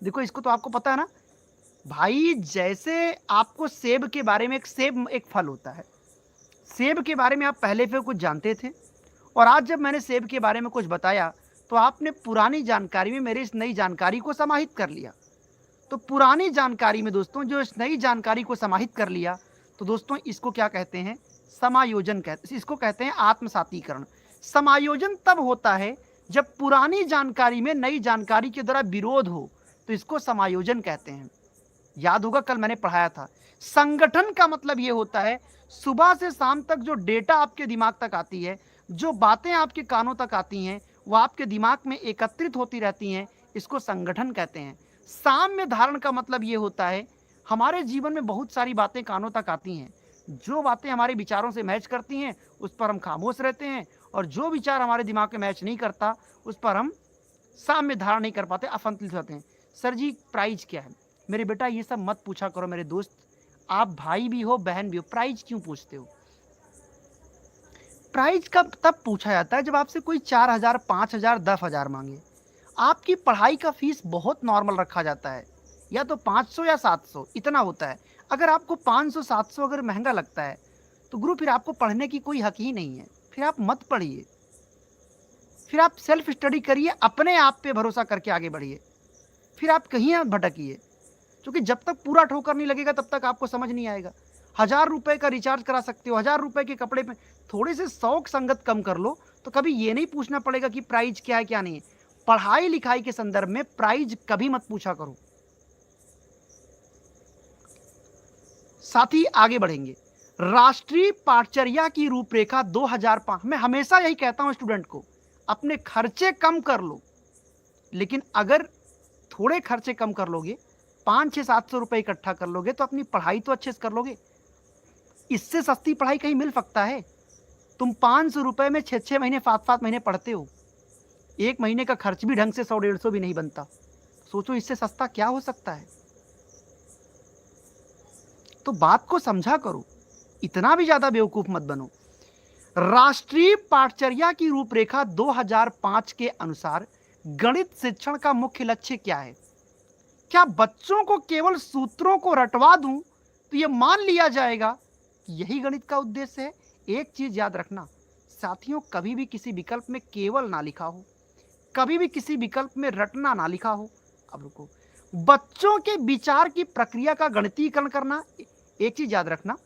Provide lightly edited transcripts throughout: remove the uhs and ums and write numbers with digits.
देखो इसको तो आपको पता है ना भाई, जैसे आपको सेब के बारे में, सेब एक फल होता है, सेब के बारे में आप पहले से कुछ जानते थे, और आज जब मैंने सेब के बारे में कुछ बताया तो आपने पुरानी जानकारी में मेरी इस नई जानकारी को समाहित कर लिया। तो पुरानी जानकारी में दोस्तों जो इस नई जानकारी को समाहित कर लिया, तो दोस्तों इसको क्या कहते हैं, समायोजन कहते, इसको कहते हैं आत्मसातीकरण। समायोजन तब होता है जब पुरानी जानकारी में नई जानकारी के द्वारा विरोध हो, तो इसको समायोजन कहते हैं। याद होगा कल मैंने पढ़ाया था, संगठन का मतलब यह होता है सुबह से शाम तक जो डेटा आपके दिमाग तक आती है, जो बातें आपके कानों तक आती हैं, वो आपके दिमाग में एकत्रित होती रहती हैं, इसको संगठन कहते हैं। साम्य धारण का मतलब ये होता है हमारे जीवन में बहुत सारी बातें कानों तक आती हैं, जो बातें हमारे विचारों से मैच करती हैं उस पर हम खामोश रहते हैं, और जो विचार हमारे दिमाग में मैच नहीं करता उस पर हम साम्य धारण नहीं कर पाते, असंतुलित रहते हैं। सर जी प्राइज क्या है? मेरे बेटा ये सब मत पूछा करो मेरे दोस्त, आप भाई भी हो बहन भी हो, प्राइज क्यों पूछते हो? प्राइज कब तब पूछा जाता है जब आपसे कोई 4,000 5,000 10,000 मांगे। आपकी पढ़ाई का फीस बहुत नॉर्मल रखा जाता है, या तो 500 या 700 इतना होता है। अगर आपको 500 700 अगर महंगा लगता है तो गुरु फिर आपको पढ़ने की कोई हक ही नहीं है, फिर आप मत पढ़िए, फिर आप सेल्फ स्टडी करिए, अपने आप पे भरोसा करके आगे बढ़िए, फिर आप कहीं आप भटकिए, क्योंकि जब तक पूरा ठोकर नहीं लगेगा तब तक आपको समझ नहीं आएगा। 1,000 रुपए का रिचार्ज करा सकते हो, 1,000 रुपए के कपड़े पे थोड़े से शौक संगत कम कर लो, तो कभी ये नहीं पूछना पड़ेगा कि प्राइज क्या है क्या नहीं है। पढ़ाई लिखाई के संदर्भ में प्राइज कभी मत पूछा करो। साथ ही आगे बढ़ेंगे, राष्ट्रीय पाठचर्या की रूपरेखा 2005। मैं हमेशा यही कहता हूं स्टूडेंट को, अपने खर्चे कम कर लो, लेकिन अगर थोड़े खर्चे कम कर लोगे, 500-600-700 रुपए इकट्ठा कर लोगे, तो अपनी पढ़ाई तो अच्छे से कर लोगे। इससे सस्ती पढ़ाई कहीं मिल सकता है? तुम 500 रुपए में 6-6 महीने 7-7 महीने पढ़ते हो, एक महीने का खर्च भी ढंग से 100-150 भी नहीं बनता, सोचो इससे सस्ता क्या हो सकता है? तो बात को समझा करो, इतना भी ज्यादा बेवकूफ मत बनो। राष्ट्रीय पाठचर्या की रूपरेखा 2005 के अनुसार गणित शिक्षण का मुख्य लक्ष्य क्या है? क्या बच्चों को केवल सूत्रों को रटवा दूं तो यह मान लिया जाएगा कि यही गणित का उद्देश्य है? एक चीज याद रखना साथियों, कभी भी किसी विकल्प में केवल ना लिखा हो, कभी भी किसी विकल्प में रटना ना लिखा हो। अब रुको, बच्चों के विचार की प्रक्रिया का गणितीकरण करना। एक चीज याद रखना,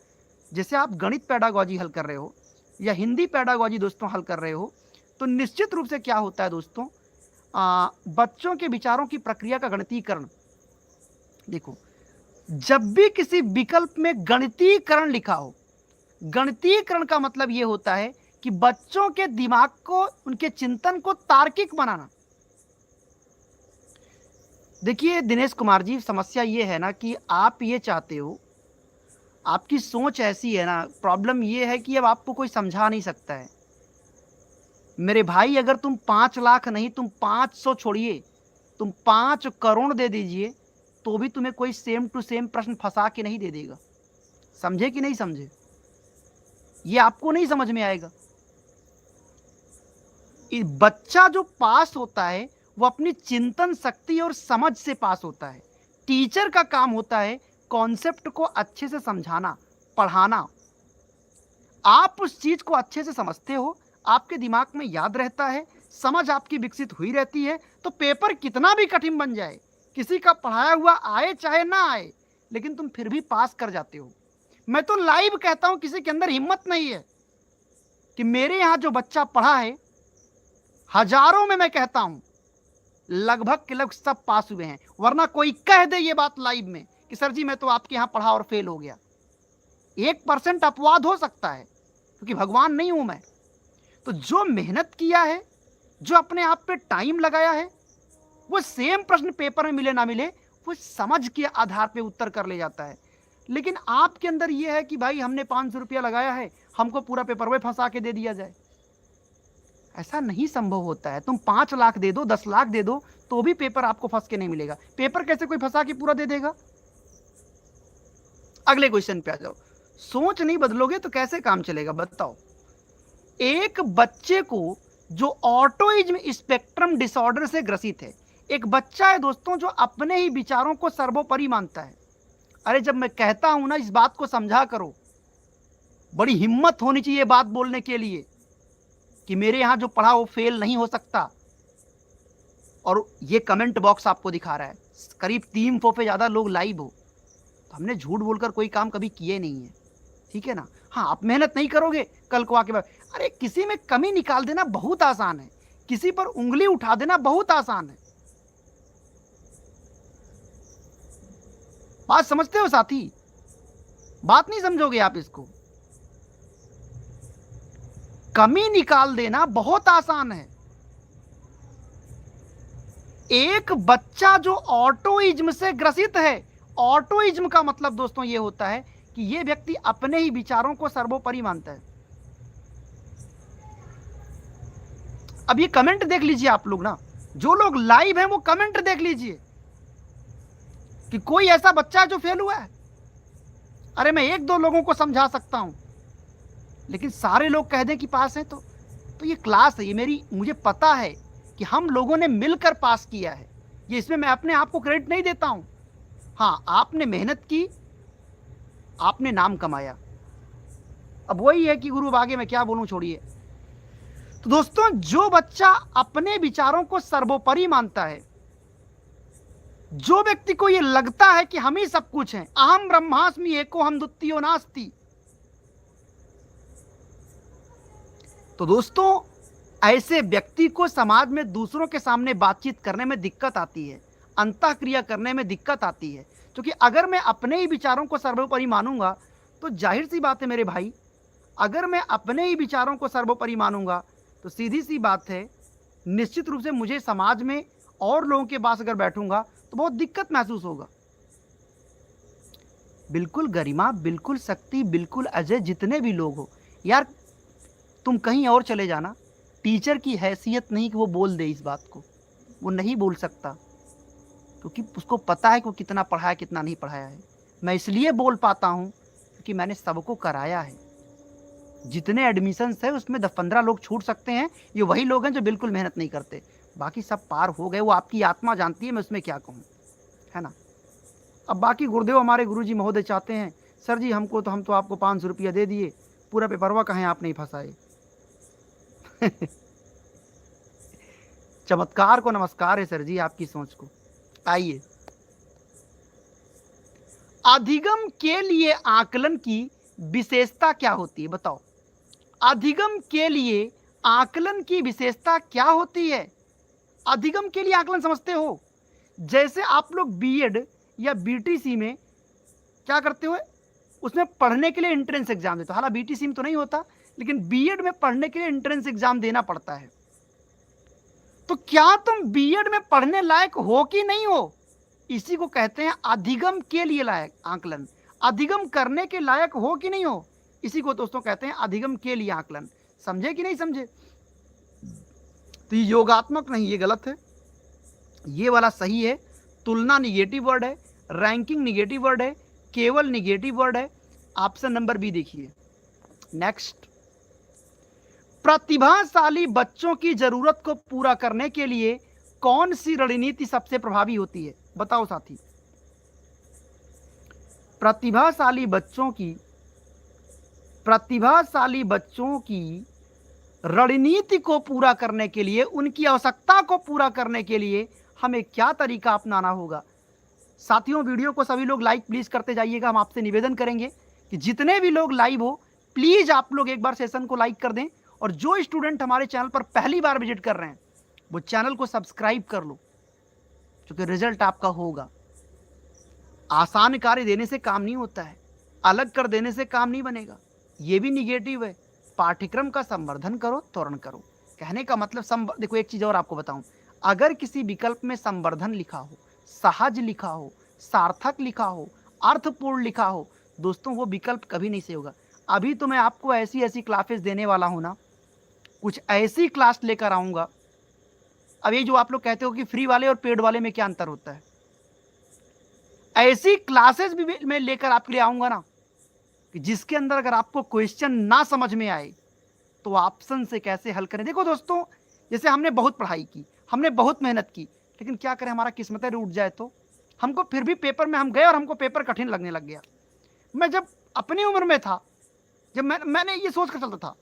जैसे आप गणित पेडागोजी हल कर रहे हो या हिंदी पेडागोजी दोस्तों हल कर रहे हो, तो निश्चित रूप से क्या होता है दोस्तों, बच्चों के विचारों की प्रक्रिया का गणितीकरण। देखो, जब भी किसी विकल्प में गणितीकरण लिखा हो, गणितीकरण का मतलब यह होता है कि बच्चों के दिमाग को, उनके चिंतन को तार्किक बनाना। देखिए दिनेश कुमार जी, समस्या यह है ना कि आप ये चाहते हो, आपकी सोच ऐसी है ना, प्रॉब्लम यह है कि अब आपको कोई समझा नहीं सकता है। मेरे भाई अगर तुम 5 लाख नहीं, तुम 500 छोड़िए, तुम 5 करोड़ दे दीजिए, तो भी तुम्हें कोई सेम टू सेम प्रश्न फंसा के नहीं दे देगा। समझे कि नहीं समझे? ये आपको नहीं समझ में आएगा। बच्चा जो पास होता है वो अपनी चिंतन शक्ति और समझ से पास होता है। टीचर का काम होता है कॉन्सेप्ट को अच्छे से समझाना, पढ़ाना। आप उस चीज को अच्छे से समझते हो, आपके दिमाग में याद रहता है, समझ आपकी विकसित हुई रहती है, तो पेपर कितना भी कठिन बन जाए, किसी का पढ़ाया हुआ आए चाहे ना आए, लेकिन तुम फिर भी पास कर जाते हो। मैं तो लाइव कहता हूं, किसी के अंदर हिम्मत नहीं है कि मेरे यहां जो बच्चा पढ़ा है, हजारों में मैं कहता हूं लगभग के लगभग सब पास हुए हैं। वरना कोई कह दे ये बात लाइव में कि सर जी मैं तो आपके यहां पढ़ा और फेल हो गया, 1% अपवाद हो सकता है, क्योंकि भगवान नहीं हूं मैं। तो जो मेहनत किया है, जो अपने आप पे टाइम लगाया है, वो सेम प्रश्न पेपर में मिले ना मिले, वो समझ के आधार पे उत्तर कर ले जाता है। लेकिन आपके अंदर ये है कि भाई हमने 500 रुपया लगाया है, हमको पूरा पेपर में फंसा के दे दिया जाए। ऐसा नहीं संभव होता है। तुम 5 लाख दे दो, 10 लाख दे दो, तो भी पेपर आपको फंस के नहीं मिलेगा। पेपर कैसे कोई फंसा के पूरा दे देगा? अगले क्वेश्चन पे आ जाओ। सोच नहीं बदलोगे तो कैसे काम चलेगा बताओ। एक बच्चे को जो ऑटिज्म स्पेक्ट्रम डिसऑर्डर से ग्रसित है, एक बच्चा है दोस्तों जो अपने ही विचारों को सर्वोपरि मानता है। अरे जब मैं कहता हूं ना इस बात को समझा करो, बड़ी हिम्मत होनी चाहिए बात बोलने के लिए कि मेरे यहां जो पढ़ा वो फेल नहीं हो सकता। और ये कमेंट बॉक्स आपको दिखा रहा है, करीब 300 पे ज्यादा लोग लाइव हो, तो हमने झूठ बोलकर कोई काम कभी किए नहीं है, ठीक है ना। हाँ, आप मेहनत नहीं करोगे, कल को आके अरे किसी में कमी निकाल देना बहुत आसान है, किसी पर उंगली उठा देना बहुत आसान है। बात समझते हो साथी? बात नहीं समझोगे आप इसको। कमी निकाल देना बहुत आसान है। एक बच्चा जो ऑटोइज्म से ग्रसित है, ऑटोइज्म का मतलब दोस्तों ये होता है कि ये व्यक्ति अपने ही विचारों को सर्वोपरि मानता है। अब ये कमेंट देख लीजिए आप लोग ना, जो लोग लाइव हैं वो कमेंट देख लीजिए कि कोई ऐसा बच्चा है जो फेल हुआ है। अरे मैं एक दो लोगों को समझा सकता हूं, लेकिन सारे लोग कह दें कि पास हैं तो ये क्लास है, ये मुझे पता है कि हम लोगों ने मिलकर पास किया है। ये इसमें मैं अपने आप को क्रेडिट नहीं देता हूं। हाँ, आपने मेहनत की, आपने नाम कमाया। अब वही है कि गुरु आगे मैं क्या बोलूं, छोड़िए। तो दोस्तों, जो बच्चा अपने विचारों को सर्वोपरि मानता है, जो व्यक्ति को यह लगता है कि हम ही सब कुछ हैं, अहम ब्रह्मास्मि एको हम द्वितीयो नास्ति, तो दोस्तों ऐसे व्यक्ति को समाज में दूसरों के सामने बातचीत करने में दिक्कत आती है, अंतःक्रिया करने में दिक्कत आती है। क्योंकि अगर मैं अपने ही विचारों को सर्वोपरि मानूंगा तो जाहिर सी बात है मेरे भाई, अगर मैं अपने ही विचारों को सर्वोपरि मानूंगा तो सीधी सी बात है, निश्चित रूप से मुझे समाज में और लोगों के पास अगर बैठूंगा तो बहुत दिक्कत महसूस होगा। बिल्कुल गरिमा, बिल्कुल शक्ति, बिल्कुल अजय, जितने भी लोग हो यार, तुम कहीं और चले जाना, टीचर की हैसियत नहीं कि वो बोल दे इस बात को, वो नहीं बोल सकता, क्योंकि उसको पता है कि वो कितना पढ़ाया कितना नहीं पढ़ाया है। मैं इसलिए बोल पाता हूँ क्योंकि मैंने सबको कराया है। जितने एडमिशन्स है उसमें 10-15 लोग छूट सकते हैं, ये वही लोग हैं जो बिल्कुल मेहनत नहीं करते, बाकी सब पार हो गए। वो आपकी आत्मा जानती है, मैं उसमें क्या कहूँ, है ना। अब बाकी गुरुदेव हमारे गुरुजी महोदय चाहते हैं, सर जी हम तो आपको 500 रुपया दे दिए, पूरा पेपरवा कहें आप नहीं फंसाए। चमत्कार को नमस्कार है सर जी आपकी सोच को। आइए, अधिगम के लिए आकलन की विशेषता क्या होती है, बताओ। अधिगम के लिए आकलन की विशेषता क्या होती है? अधिगम के लिए आकलन समझते हो? जैसे आप लोग बीएड या बीटीसी में क्या करते हो, उसमें पढ़ने के लिए एंट्रेंस एग्जाम देते हो। हालांकि बीटीसी में तो नहीं होता, लेकिन बीएड में पढ़ने के लिए एंट्रेंस एग्जाम देना पड़ता है। तो क्या तुम बीएड में पढ़ने लायक हो कि नहीं हो, इसी को कहते हैं अधिगम के लिए लायक आकलन। अधिगम करने के लायक हो कि नहीं हो, इसी को दोस्तों कहते हैं अधिगम के लिए आकलन। समझे कि नहीं समझे? तो ये योगात्मक नहीं, ये गलत है, ये वाला सही है। तुलना निगेटिव वर्ड है, रैंकिंग निगेटिव वर्ड है, केवल निगेटिव वर्ड है। ऑप्शन नंबर बी देखिए। नेक्स्ट, प्रतिभाशाली बच्चों की जरूरत को पूरा करने के लिए कौन सी रणनीति सबसे प्रभावी होती है, बताओ साथी। प्रतिभाशाली बच्चों की रणनीति को पूरा करने के लिए, उनकी आवश्यकता को पूरा करने के लिए हमें क्या तरीका अपनाना होगा? साथियों, वीडियो को सभी लोग लाइक प्लीज करते जाइएगा। हम आपसे निवेदन करेंगे कि जितने भी लोग लाइव हो प्लीज आप लोग एक बार सेशन को लाइक कर दें, और जो स्टूडेंट हमारे चैनल पर पहली बार विजिट कर रहे हैं वो चैनल को सब्सक्राइब कर लो, क्योंकि रिजल्ट आपका होगा। आसान कार्य देने से काम नहीं होता है, अलग कर देने से काम नहीं बनेगा, ये भी निगेटिव है। पाठ्यक्रम का संवर्धन करो, त्वरण करो। कहने का मतलब देखो, एक चीज और आपको बताऊं, अगर किसी विकल्प में संवर्धन लिखा हो, सहज लिखा हो, सार्थक लिखा हो, अर्थपूर्ण लिखा हो, दोस्तों वो विकल्प कभी नहीं सही होगा। अभी तो मैं आपको ऐसी ऐसी क्लासेस देने वाला हूं ना, कुछ ऐसी क्लास लेकर आऊंगा। अब ये जो आप लोग कहते हो कि फ्री वाले और पेड वाले में क्या अंतर होता है, ऐसी क्लासेस भी मैं लेकर आपके लिए आऊंगा ना, कि जिसके अंदर अगर आपको क्वेश्चन ना समझ में आए तो ऑप्शन से कैसे हल करें। देखो दोस्तों, जैसे हमने बहुत पढ़ाई की, हमने बहुत मेहनत की, लेकिन क्या करें, हमारा किस्मतें रूठ जाए तो हमको फिर भी पेपर में हम गए और हमको पेपर कठिन लगने लग गया। मैं जब अपनी उम्र में था, जब मैंने ये सोच कर चलता था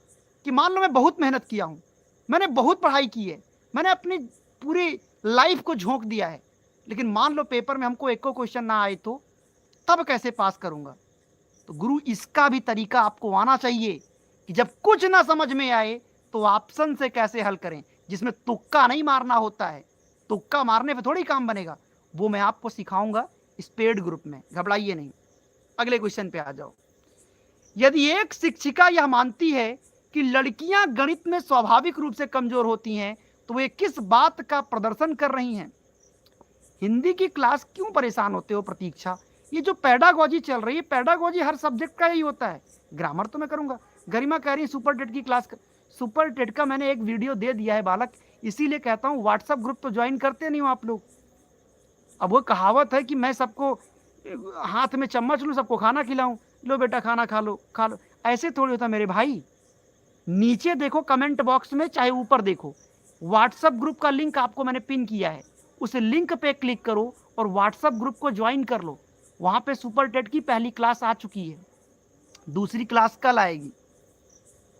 कि मान लो मैं बहुत मेहनत किया हूँ, मैंने बहुत पढ़ाई की है, मैंने अपनी पूरी लाइफ को झोंक दिया है, लेकिन मान लो पेपर में हमको एको क्वेश्चन ना आए तो तब कैसे पास करूंगा। तो गुरु इसका भी तरीका आपको आना चाहिए कि जब कुछ ना समझ में आए तो ऑप्शन से कैसे हल करें, जिसमें तुक्का नहीं मारना होता है। तुक्का मारने पे थोड़ी काम बनेगा, वो मैं आपको सिखाऊंगा इस पेड ग्रुप में, घबराइए नहीं। अगले क्वेश्चन पे आ जाओ। यदि एक शिक्षिका यह मानती है कि लड़कियां गणित में स्वाभाविक रूप से कमजोर होती हैं, तो वे किस बात का प्रदर्शन कर रही हैं? हिंदी की क्लास क्यों परेशान होते हो प्रतीक्षा? ये जो पैडागॉजी चल रही है, पैडागॉजी हर सब्जेक्ट का ही होता है। ग्रामर तो मैं करूंगा। गरिमा कह रही है सुपर टेट की क्लास सुपर टेट का मैंने एक वीडियो दे दिया है बालक, इसीलिए कहता हूँ व्हाट्सएप ग्रुप तो ज्वाइन करते नहीं हो आप लोग। अब वो कहावत है कि मैं सबको हाथ में चम्मच लूँ, सबको खाना खिलाऊं, लो बेटा खाना खा लो खा लो, ऐसे थोड़ी होता मेरे भाई। नीचे देखो कमेंट बॉक्स में, चाहे ऊपर देखो, व्हाट्सएप ग्रुप का लिंक आपको मैंने पिन किया है, उस लिंक पे क्लिक करो और व्हाट्सएप ग्रुप को ज्वाइन कर लो। वहां पे सुपर टेट की पहली क्लास आ चुकी है, दूसरी क्लास कल आएगी।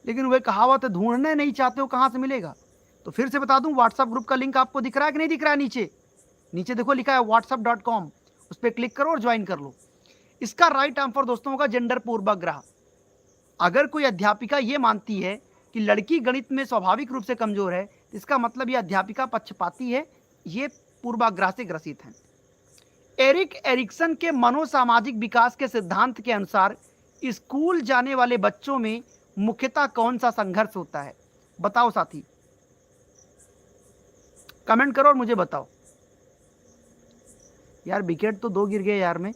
लेकिन वे कहावत ढूंढने नहीं चाहते हो, कहां से मिलेगा? तो फिर से बता दूं, व्हाट्सएप ग्रुप का लिंक आपको दिख रहा है कि नहीं दिख रहा है? नीचे नीचे देखो लिखा है whatsapp.com, उस पर क्लिक करो और ज्वाइन कर लो। इसका राइट आंसर दोस्तों होगा जेंडर पूर्वाग्रह। अगर कोई अध्यापिका ये मानती है कि लड़की गणित में स्वाभाविक रूप से कमजोर है, तो इसका मतलब ये अध्यापिका पक्षपाती है, ये पूर्वाग्रह से ग्रसित है। एरिक एरिक्सन के मनोसामाजिक विकास के सिद्धांत के अनुसार स्कूल जाने वाले बच्चों में मुख्यतः कौन सा संघर्ष होता है? बताओ साथी, कमेंट करो और मुझे बताओ। यार विकेट तो 2 गिर गए यार में,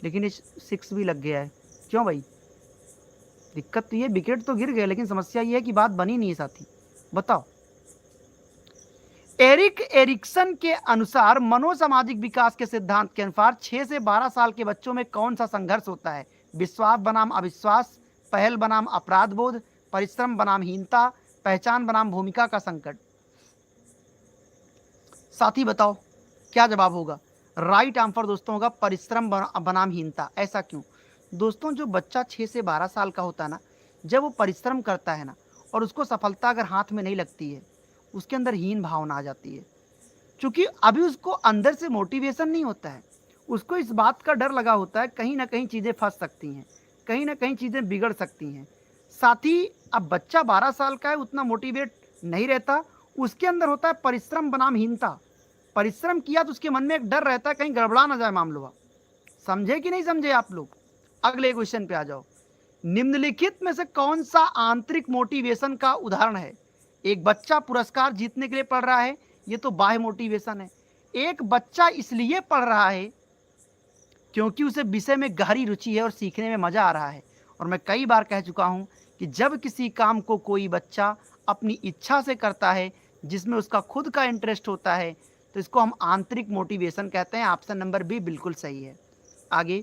लेकिन इस 6 भी लग गया है। क्यों भाई? दिक्कत तो ये, विकेट तो गिर गए लेकिन समस्या ये है कि बात बनी नहीं है साथी। बताओ। एरिक एरिक्सन के अनुसार मनोसामाजिक विकास के सिद्धांत के अनुसार 6 से 12 साल के बच्चों में कौन सा संघर्ष होता है? विश्वास बनाम अविश्वास, पहल बनाम अपराध बोध, परिश्रम बनाम हीनता, पहचान बनाम भूमिका का संकट। साथी बताओ क्या जवाब होगा? राइट आंसर दोस्तों होगा परिश्रम बनाम हीनता। ऐसा क्यों? दोस्तों जो बच्चा 6 से 12 साल का होता है ना, जब वो परिश्रम करता है ना और उसको सफलता अगर हाथ में नहीं लगती है, उसके अंदर हीन भावना आ जाती है। क्योंकि अभी उसको अंदर से मोटिवेशन नहीं होता है, उसको इस बात का डर लगा होता है कहीं ना कहीं चीज़ें फंस सकती हैं, कहीं ना कहीं चीज़ें बिगड़ सकती हैं। साथ ही अब बच्चा 12 साल का है, उतना मोटिवेट नहीं रहता, उसके अंदर होता है परिश्रम बनाम हीनता। परिश्रम किया तो उसके मन में एक डर रहता है कहीं गड़बड़ा ना जाए मामला। समझे कि नहीं समझे आप लोग? अगले क्वेश्चन पे आ जाओ। निम्नलिखित में से कौन सा आंतरिक मोटिवेशन का उदाहरण है? एक बच्चा पुरस्कार जीतने के लिए पढ़ रहा है, ये तो बाह्य मोटिवेशन है। एक बच्चा इसलिए पढ़ रहा है क्योंकि उसे विषय में गहरी रुचि है और सीखने में मजा आ रहा है। और मैं कई बार कह चुका हूं कि जब किसी काम को कोई बच्चा अपनी इच्छा से करता है, जिसमें उसका खुद का इंटरेस्ट होता है, तो इसको हम आंतरिक मोटिवेशन कहते हैं। ऑप्शन नंबर बी बिल्कुल सही है। आगे,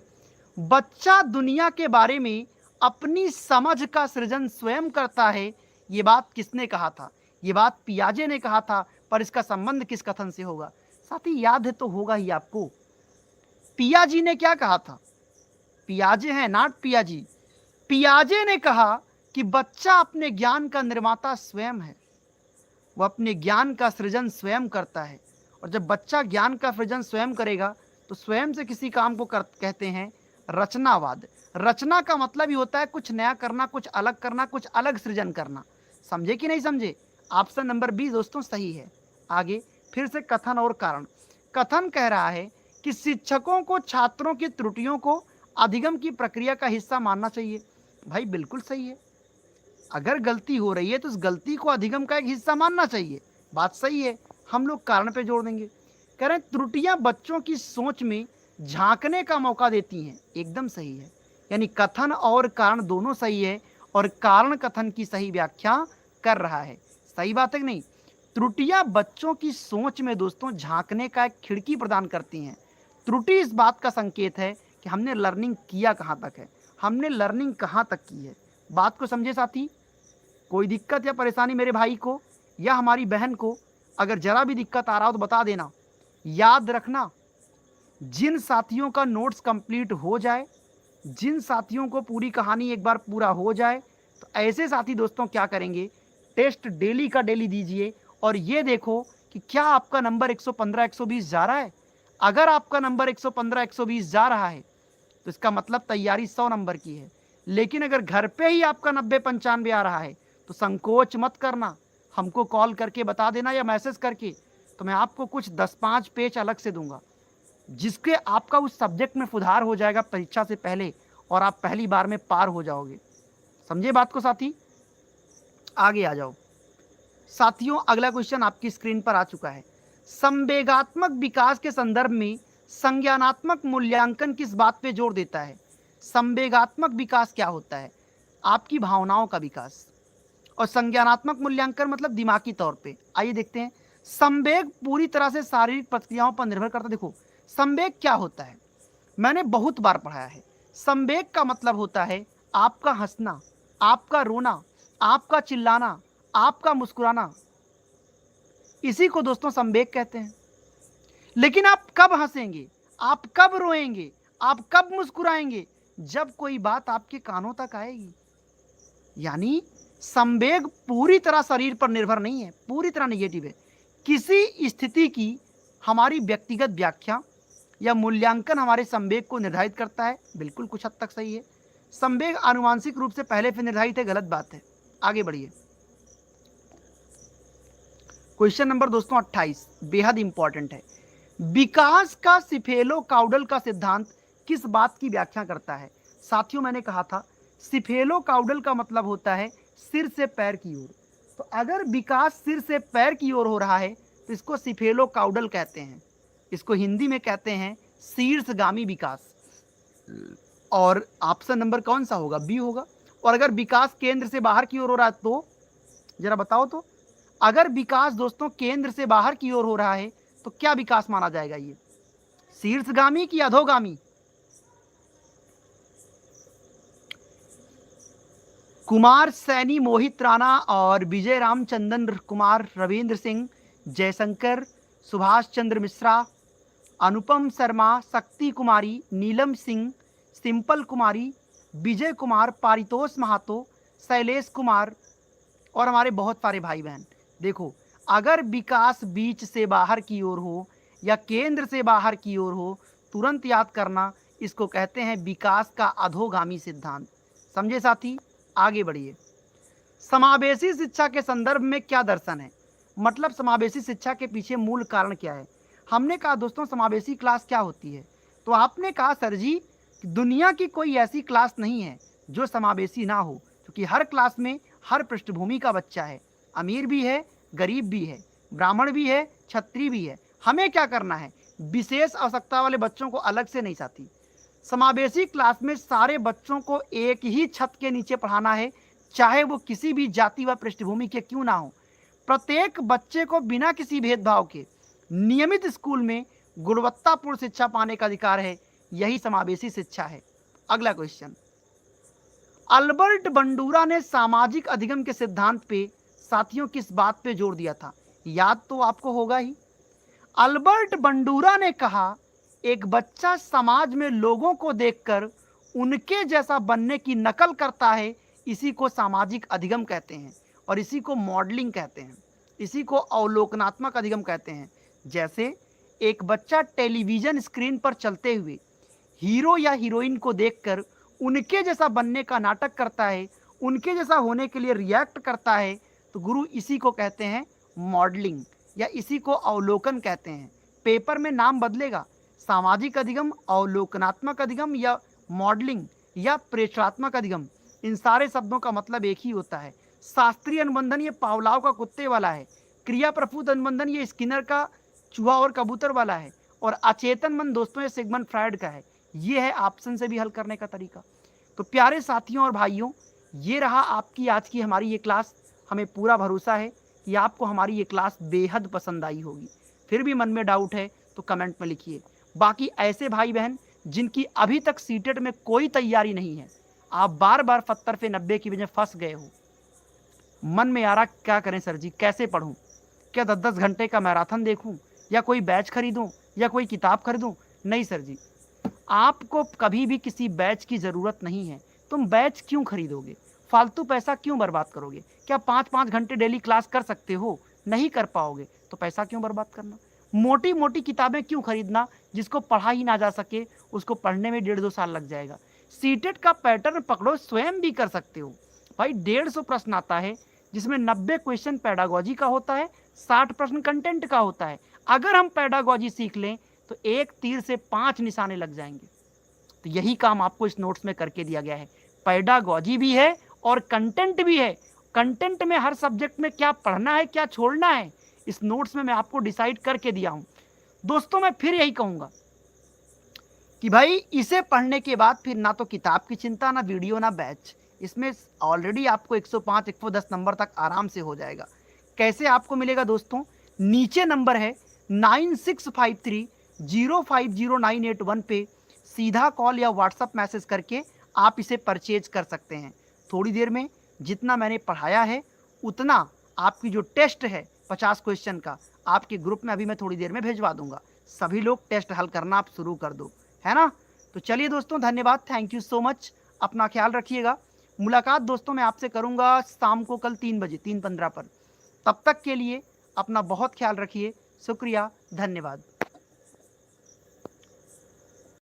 बच्चा दुनिया के बारे में अपनी समझ का सृजन स्वयं करता है, ये बात किसने कहा था? ये बात पियाजे ने कहा था, पर इसका संबंध किस कथन से होगा? साथी याद है तो होगा ही आपको। पियाजी ने क्या कहा था? पियाजे हैं, नॉट पियाजी। पियाजे ने कहा कि बच्चा अपने ज्ञान का निर्माता स्वयं है, वह अपने ज्ञान का सृजन स्वयं करता है। और जब बच्चा ज्ञान का सृजन स्वयं करेगा तो स्वयं से किसी काम को कहते हैं रचनावाद। रचना का मतलब ही होता है कुछ नया करना, कुछ अलग करना, कुछ अलग सृजन करना। समझे कि नहीं समझे? ऑप्शन नंबर बी दोस्तों सही है। आगे फिर से कथन और कारण। कथन कह रहा है कि शिक्षकों को छात्रों की त्रुटियों को अधिगम की प्रक्रिया का हिस्सा मानना चाहिए। भाई बिल्कुल सही है, अगर गलती हो रही है तो उस गलती को अधिगम का एक हिस्सा मानना चाहिए, बात सही है। हम लोग कारण पे जोड़ देंगे। कह रहे हैं त्रुटियां बच्चों की सोच में झांकने का मौका देती हैं, एकदम सही है। यानी कथन और कारण दोनों सही है और कारण कथन की सही व्याख्या कर रहा है। सही बात है कि नहीं? त्रुटियां बच्चों की सोच में दोस्तों झांकने का एक खिड़की प्रदान करती हैं। त्रुटि इस बात का संकेत है कि हमने लर्निंग किया कहाँ तक है, हमने लर्निंग कहाँ तक की है। बात को समझे साथी? कोई दिक्कत या परेशानी मेरे भाई को या हमारी बहन को अगर जरा भी दिक्कत आ रहा हो तो बता देना, याद रखना, जिन साथियों का नोट्स कंप्लीट हो जाए, जिन साथियों को पूरी कहानी एक बार पूरा हो जाए, तो ऐसे साथी दोस्तों क्या करेंगे, टेस्ट डेली का डेली दीजिए और ये देखो कि क्या आपका नंबर 115 120 जा रहा है। अगर आपका नंबर 115 120 जा रहा है तो इसका मतलब तैयारी 100 नंबर की है। लेकिन अगर घर पे ही आपका 90 95 आ रहा है तो संकोच मत करना, हमको कॉल करके बता देना या मैसेज करके, तो मैं आपको कुछ 10-5 पेज अलग से दूंगा जिसके आपका उस सब्जेक्ट में सुधार हो जाएगा परीक्षा से पहले और आप पहली बार में पार हो जाओगे। समझे बात को साथी? आगे आ जाओ साथियों, अगला क्वेश्चन आपकी स्क्रीन पर आ चुका है। संवेगात्मक विकास के संदर्भ में संज्ञानात्मक मूल्यांकन किस बात पे जोर देता है? संवेगात्मक विकास क्या होता है? आपकी भावनाओं का विकास। और संज्ञानात्मक मूल्यांकन मतलब दिमागी तौर पे। आइए देखते हैं। संवेग पूरी तरह से शारीरिक प्रक्रियाओं पर निर्भर करता है। देखो संवेग क्या होता है, मैंने बहुत बार पढ़ाया है। संवेग का मतलब होता है आपका हंसना, आपका रोना, आपका चिल्लाना, आपका मुस्कुराना, इसी को दोस्तों संवेग कहते हैं। लेकिन आप कब हंसेंगे, आप कब रोएंगे, आप कब मुस्कुराएंगे? जब कोई बात आपके कानों तक आएगी। यानी संवेग पूरी तरह शरीर पर निर्भर नहीं है, पूरी तरह नेगेटिव है। किसी स्थिति की हमारी व्यक्तिगत व्याख्या या मूल्यांकन हमारे संवेग को निर्धारित करता है। बिल्कुल कुछ हद तक सही है। संवेग आनुवांशिक रूप से पहले से निर्धारित है, गलत बात है। आगे बढ़िए। क्वेश्चन नंबर दोस्तों 28 बेहद इंपॉर्टेंट है। विकास का सिफेलोकाउडल का सिद्धांत किस बात की व्याख्या करता है? साथियों मैंने कहा था सिफेलोकाउडल का मतलब होता है सिर से पैर की ओर। तो अगर विकास सिर से पैर की ओर हो रहा है तो इसको सिफेलोकाउडल कहते हैं। इसको हिंदी में कहते हैं शीर्षगामी विकास। और ऑप्शन नंबर कौन सा होगा? बी होगा। और अगर विकास केंद्र से बाहर की ओर हो रहा है तो जरा बताओ तो, अगर विकास दोस्तों केंद्र से बाहर की ओर हो रहा है तो क्या विकास माना जाएगा? ये शीर्षगामी की अधोगामी? कुमार सैनी, मोहित राणा और विजय रामचंद्रन कुमार, रविंद्र सिंह, जयशंकर, सुभाष चंद्र मिश्रा, अनुपम शर्मा, शक्ति कुमारी, नीलम सिंह, सिंपल कुमारी, विजय कुमार, पारितोष महातो, शैलेश कुमार और हमारे बहुत सारे भाई बहन। देखो अगर विकास बीच से बाहर की ओर हो या केंद्र से बाहर की ओर हो, तुरंत याद करना इसको कहते हैं विकास का अधोगामी सिद्धांत। समझे साथी? आगे बढ़िए। समावेशी शिक्षा के संदर्भ में क्या दर्शन है? मतलब समावेशी शिक्षा के पीछे मूल कारण क्या है? हमने कहा दोस्तों समावेशी क्लास क्या होती है, तो आपने कहा सर जी दुनिया की कोई ऐसी क्लास नहीं है जो समावेशी ना हो, क्योंकि हर क्लास में हर पृष्ठभूमि का बच्चा है, अमीर भी है, गरीब भी है, ब्राह्मण भी है, क्षत्रिय भी है। हमें क्या करना है? विशेष आवश्यकता वाले बच्चों को अलग से नहीं साथी। समावेशी क्लास में सारे बच्चों को एक ही छत के नीचे पढ़ाना है, चाहे वो किसी भी जाति व पृष्ठभूमि के क्यों ना हो। प्रत्येक बच्चे को बिना किसी भेदभाव के नियमित स्कूल में गुणवत्तापूर्ण शिक्षा पाने का अधिकार है, यही समावेशी शिक्षा है। अगला क्वेश्चन, अल्बर्ट बंडूरा ने सामाजिक अधिगम के सिद्धांत पे साथियों किस बात पे जोर दिया था? याद तो आपको होगा ही। अल्बर्ट बंडूरा ने कहा एक बच्चा समाज में लोगों को देखकर उनके जैसा बनने की नकल करता है, इसी को सामाजिक अधिगम कहते हैं और इसी को मॉडलिंग कहते हैं, इसी को अवलोकनात्मक अधिगम कहते हैं। जैसे एक बच्चा टेलीविजन स्क्रीन पर चलते हुए हीरो या हीरोइन को देखकर उनके जैसा बनने का नाटक करता है, उनके जैसा होने के लिए रिएक्ट करता है, तो गुरु इसी को कहते हैं मॉडलिंग या इसी को अवलोकन कहते हैं। पेपर में नाम बदलेगा, सामाजिक अधिगम, अवलोकनात्मक अधिगम या मॉडलिंग या प्रेक्षात्मक अधिगम, इन सारे शब्दों का मतलब एक ही होता है। शास्त्रीय अनुबंधन ये पावलाव का कुत्ते वाला है, क्रिया प्रफुत अनुबंधन ये स्किनर का चूहा और कबूतर वाला है, और अचेतन मन दोस्तों ये सिगमंड फ्रायड का है। ये है ऑप्शन से भी हल करने का तरीका। तो प्यारे साथियों और भाइयों, ये रहा आपकी आज की हमारी ये क्लास। हमें पूरा भरोसा है कि आपको हमारी ये क्लास बेहद पसंद आई होगी। फिर भी मन में डाउट है तो कमेंट में लिखिए। बाकी ऐसे भाई बहन जिनकी अभी तक सीटेट में कोई तैयारी नहीं है, आप बार बार 70 पे 90 की वजह फंस गए हो, मन में आ रहा क्या करें सर जी, कैसे पढ़ूं, क्या 10-10 घंटे का मैराथन देखूं, या कोई बैच खरीदूं या कोई किताब खरीदूं? नहीं सर जी, आपको कभी भी किसी बैच की ज़रूरत नहीं है। तुम बैच क्यों खरीदोगे? फालतू पैसा क्यों बर्बाद करोगे? क्या 5-5 घंटे डेली क्लास कर सकते हो? नहीं कर पाओगे तो पैसा क्यों बर्बाद करना? मोटी मोटी किताबें क्यों खरीदना जिसको पढ़ा ही ना जा सके, उसको पढ़ने में 1.5-2 साल लग जाएगा। सीटेट का पैटर्न पकड़ो, स्वयं भी कर सकते हो। भाई 150 प्रश्न आता है जिसमें 90 क्वेश्चन पेडागोजी का होता है, 60 प्रश्न कंटेंट का होता है। अगर हम पेडागोजी सीख लें तो एक तीर से 5 निशाने लग जाएंगे। तो यही काम आपको इस नोट्स में करके दिया गया है। पेडागोजी भी है और कंटेंट भी है। कंटेंट में हर सब्जेक्ट में क्या पढ़ना है, क्या छोड़ना है, इस नोट्स में मैं आपको डिसाइड करके दिया हूं। दोस्तों मैं फिर यही कहूंगा कि भाई इसे पढ़ने के बाद फिर ना तो किताब की चिंता, ना वीडियो, ना बैच। इसमें ऑलरेडी आपको 105 110 नंबर तक आराम से हो जाएगा। कैसे आपको मिलेगा दोस्तों? नीचे नंबर है 9653050981 पे सीधा कॉल या व्हाट्सअप मैसेज करके आप इसे परचेज कर सकते हैं। थोड़ी देर में जितना मैंने पढ़ाया है उतना आपकी जो टेस्ट है 50 क्वेश्चन का आपके ग्रुप में अभी मैं थोड़ी देर में भेजवा दूंगा। सभी लोग टेस्ट हल करना आप शुरू कर दो, है ना? तो चलिए दोस्तों, धन्यवाद, थैंक यू सो मच। अपना ख्याल रखिएगा। मुलाकात दोस्तों मैं आपसे करूंगा शाम को कल 3 बजे 3:15 पर। तब तक के लिए अपना बहुत ख्याल रखिए। शुक्रिया, धन्यवाद।